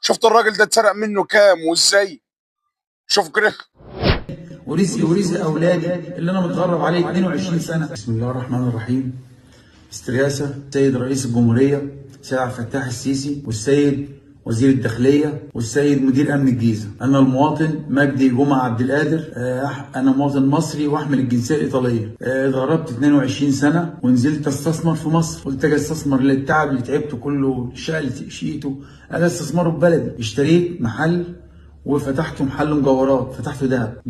شفت الراجل ده اتسرق منه كام وازاي؟ شوف كده. ورزقي ورزق اولادي اللي انا متغرب عليه 22 سنه. بسم الله الرحمن الرحيم. استغاثه السيد رئيس الجمهوريه سيد عبد الفتاح السيسي والسيد وزير الداخليه والسيد مدير امن الجيزه. انا المواطن مجدي جمعه عبد القادر. انا مواطن مصري واحمل الجنسيه الايطاليه. اتغربت 22 سنه ونزلت استثمر في مصر. قلت اجي استثمر للتعب اللي تعبته كله، الشقه اللي شقيته اجي استثمره في بلدي. اشتريت محل وفتحت محل مجوهرات، فتحته دهب.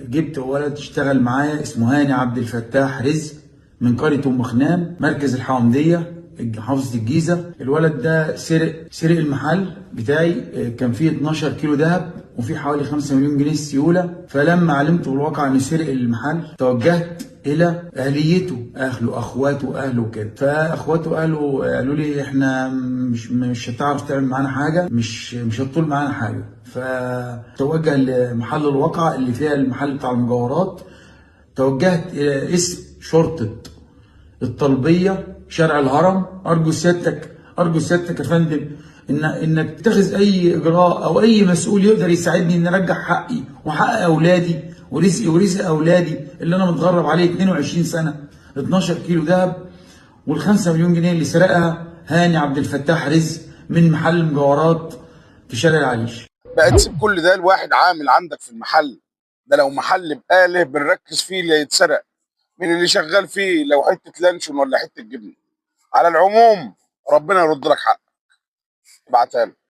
جبت ولد اشتغل معايا اسمه هاني عبد الفتاح رزق من قريه ام خنام مركز الحومديه محافظه الجيزه. الولد ده سرق المحل بتاعي. كان فيه 12 كيلو دهب وفيه حوالي 5 مليون جنيه السيوله. فلما علمت بالواقع انه سرق المحل توجهت الى اهليته، اهله، اخواته، اهله كده. فاخواته اهله قالوا لي احنا مش هتعرف تعمل معانا حاجه، مش هتطول معانا حاجه. فتوجه لمحل الواقع اللي فيها المحل بتاع المجوهرات. توجهت الى اسم شرطه الطلبيه شارع الهرم. ارجو سيادتك يا فندم انك تتخذ اي اجراء او اي مسؤول يقدر يساعدني ان ارجع حقي وحق اولادي ورزقي ورزق اولادي اللي انا متغرب عليه 22 سنه. 12 كيلو ذهب وال5 مليون جنيه اللي سرقها هاني عبد الفتاح رزق من محل مجوهرات في شارع العريش. بقى تسيب كل ده لواحد عامل عندك في المحل ده؟ لو محل بقاله بنركز فيه اللي يتسرق من اللي شغال فيه، لو حته لانشون ولا حته جبنه. على العموم ربنا يرد لك حقك. ابعتها له.